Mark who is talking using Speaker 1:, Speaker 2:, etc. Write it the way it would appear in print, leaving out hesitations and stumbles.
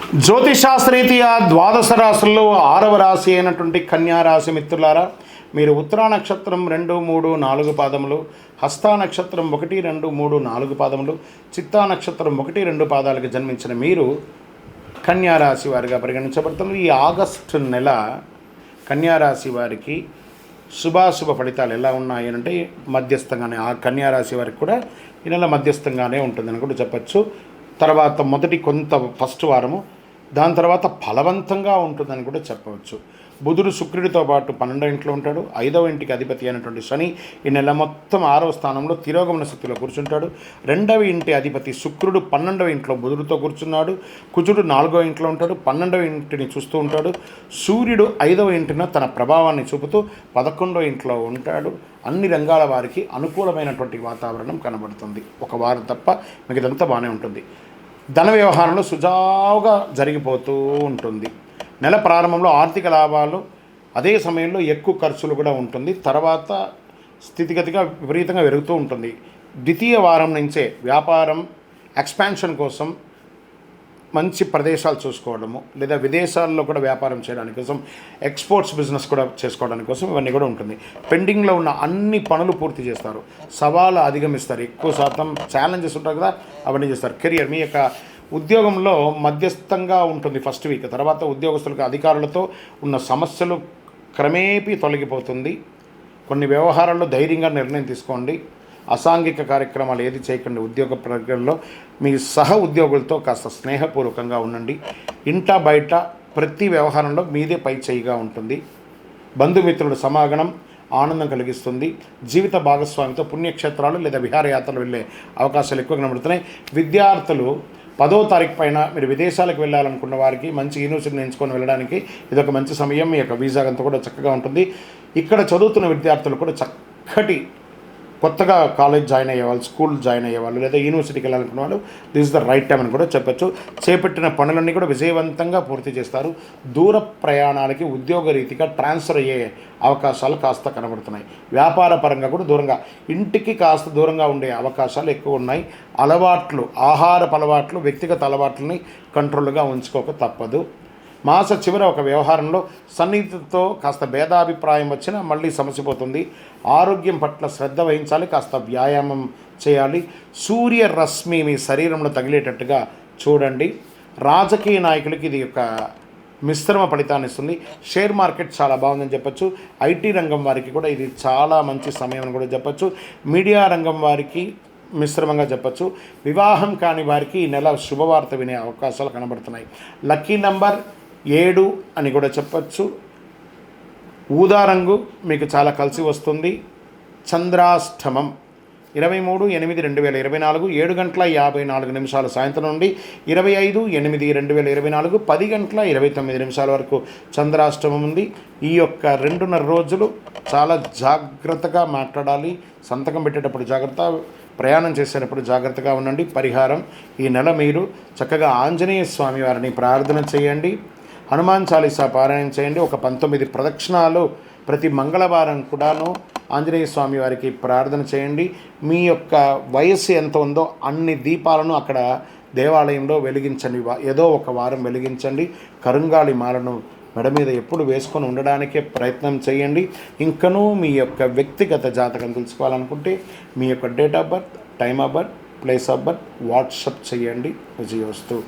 Speaker 1: జ్యోతిషాస్త్రీతీయ ద్వాదశ రాశుల్లో 6వ రాశి అయినటువంటి కన్యా రాశి మిత్రులారా, మీరు ఉత్తరా నక్షత్రం 2, 3, 4 పాదములు, హస్తా నక్షత్రం 1, 2, 3, 4 పాదములు, చిత్తా నక్షత్రం 1, 2 పాదాలకు జన్మించిన మీరు కన్యా రాశి వారిగా పరిగణించబడుతున్నారు. ఈ ఆగస్టు నెల కన్యా రాశి వారికి శుభాశుభ ఫలితాలు ఎలా ఉన్నాయి అంటే మధ్యస్థంగానే, ఆ కన్యా రాశి వారికి కూడా ఈ నెల మధ్యస్థంగానే ఉంటుందని కూడా చెప్పచ్చు. తర్వాత ఫస్ట్ వారము, దాని తర్వాత ఫలవంతంగా ఉంటుందని కూడా చెప్పవచ్చు. బుధుడు శుక్రుడితో పాటు 12వ ఇంట్లో ఉంటాడు. 5వ ఇంటికి అధిపతి అయినటువంటి శని ఈ నెల మొత్తం 6వ స్థానంలో తిరోగమన స్థితిలో కూర్చుంటాడు. 2వ ఇంటి అధిపతి శుక్రుడు 12వ ఇంట్లో బుధుడితో కూర్చున్నాడు. కుజుడు 4వ ఇంట్లో ఉంటాడు, 12వ ఇంటిని చూస్తూ ఉంటాడు. సూర్యుడు 5వ ఇంటిన తన ప్రభావాన్ని చూపుతూ 11వ ఇంట్లో ఉంటాడు. అన్ని రంగాల వారికి అనుకూలమైనటువంటి వాతావరణం కనబడుతుంది. ఒక వారం తప్ప మిగతాదంతా బాగానే ఉంటుంది. ధన వ్యవహారంలో సుజావుగా జరిగిపోతూ ఉంటుంది. నెల ప్రారంభంలో ఆర్థిక లాభాలు, అదే సమయంలో ఎక్కువ ఖర్చులు కూడా ఉంటుంది. తర్వాత స్థితిగతిగా విపరీతంగా పెరుగుతూ ఉంటుంది. ద్వితీయ వారం నుంచే వ్యాపారం ఎక్స్పాన్షన్ కోసం మంచి ప్రదేశాలు చూసుకోవడము, లేదా విదేశాల్లో కూడా వ్యాపారం చేయడానికి కోసం, ఎక్స్పోర్ట్స్ బిజినెస్ కూడా చేసుకోవడానికి కోసం ఇవన్నీ కూడా ఉంటుంది. పెండింగ్లో ఉన్న అన్ని పనులు పూర్తి చేస్తారు. సవాలు అధిగమిస్తారు. ఎక్కువ శాతం ఛాలెంజెస్ ఉంటాయి కదా, అవన్నీ చేస్తారు. కెరియర్, మీ యొక్క ఉద్యోగంలో మధ్యస్థంగా ఉంటుంది ఫస్ట్ వీక్. తర్వాత ఉద్యోగస్తులకు అధికారులతో ఉన్న సమస్యలు క్రమేపీ తొలగిపోతుంది. కొన్ని వ్యవహారాల్లో ధైర్యంగా నిర్ణయం తీసుకోండి. అసాంఘిక కార్యక్రమాలు ఏది చేయకండి. ఉద్యోగ ప్రక్రియలో మీ సహ ఉద్యోగులతో కాస్త స్నేహపూర్వకంగా ఉండండి. ఇంట బయట ప్రతి వ్యవహారంలో మీదే పై చేయిగా ఉంటుంది. బంధుమిత్రుల సమాగమం ఆనందం కలిగిస్తుంది. జీవిత భాగస్వామితో పుణ్యక్షేత్రాలు లేదా విహారయాత్రలు వెళ్ళే అవకాశాలు ఎక్కువ కనబడుతున్నాయి. విద్యార్థులు 10వ తారీఖు పైన మీరు విదేశాలకు వెళ్ళాలనుకున్న వారికి మంచి యూనివర్సిటీని ఎంచుకొని వెళ్ళడానికి ఇదొక మంచి సమయం. మీ యొక్క వీసా అంతా కూడా చక్కగా ఉంటుంది. ఇక్కడ చదువుతున్న విద్యార్థులు కూడా చక్కటి కొత్తగా కాలేజ్ జాయిన్ అయ్యేవాళ్ళు, స్కూల్ జాయిన్ అయ్యేవాళ్ళు, లేదా యూనివర్సిటీకి వెళ్ళాలనుకున్న వాళ్ళు this is the right time అని కూడా చెప్పచ్చు. చేపట్టిన పనులన్నీ కూడా విజయవంతంగా పూర్తి చేస్తారు. దూర ప్రయాణాలకి ఉద్యోగ రీతిగా ట్రాన్స్ఫర్ అయ్యే అవకాశాలు కాస్త కనబడుతున్నాయి. వ్యాపార పరంగా కూడా దూరంగా, ఇంటికి కాస్త దూరంగా ఉండే అవకాశాలు ఎక్కువ ఉన్నాయి. ఆహారపు అలవాట్లు, వ్యక్తిగత అలవాట్లని కంట్రోల్గా ఉంచుకోక తప్పదు. మాస చివర ఒక వ్యవహారంలో సన్నిహితులతో కాస్త భేదాభిప్రాయం వచ్చినా మళ్ళీ సమసిపోతుంది. ఆరోగ్యం పట్ల శ్రద్ధ వహించాలి. కాస్త వ్యాయామం చేయాలి. సూర్యరశ్మి మీ శరీరంలో తగిలేటట్టుగా చూడండి. రాజకీయ నాయకులకి ఇది ఒక మిశ్రమ ఫలితాన్ని ఇస్తుంది. షేర్ మార్కెట్ చాలా బాగుందని చెప్పచ్చు. ఐటీ రంగం వారికి కూడా ఇది చాలా మంచి సమయం అని కూడా చెప్పచ్చు. మీడియా రంగం వారికి మిశ్రమంగా చెప్పచ్చు. వివాహం కాని వారికి ఈ నెల శుభవార్త వినే అవకాశాలు కనబడుతున్నాయి. లక్కీ నంబర్ 7 అని కూడా చెప్పచ్చు. ఊదా రంగు మీకు చాలా కలిసి వస్తుంది. చంద్రాష్టమం 23/8/2024 7:54 సాయంత్రం నుండి 25/8/2024 10:29 వరకు చంద్రాష్టమం ఉంది. ఈ యొక్క 2.5 రోజులు చాలా జాగ్రత్తగా మాట్లాడాలి. సంతకం పెట్టేటప్పుడు జాగ్రత్త, ప్రయాణం చేసేటప్పుడు జాగ్రత్తగా ఉండండి. పరిహారం, ఈ నెల మీరు చక్కగా ఆంజనేయ స్వామి వారిని ప్రార్థన చేయండి. హనుమాన్ చాలీసా పారాయణ చేయండి. ఒక 19 ప్రదక్షిణాలు ప్రతి మంగళవారం కూడాను ఆంజనేయ స్వామి వారికి ప్రార్థన చేయండి. మీ యొక్క వయస్సు ఎంత ఉందో అన్ని దీపాలను అక్కడ దేవాలయంలో వెలిగించండి. ఏదో ఒక వారం వెలిగించండి. కరుంగాలి మాలను మెడ మీద ఎప్పుడు వేసుకొని ఉండడానికే ప్రయత్నం చేయండి. ఇంకనూ మీ యొక్క వ్యక్తిగత జాతకం తెలుసుకోవాలనుకుంటే మీ యొక్క date of birth, time of birth, place of birth WhatsApp చేయండి. విజయోస్తు.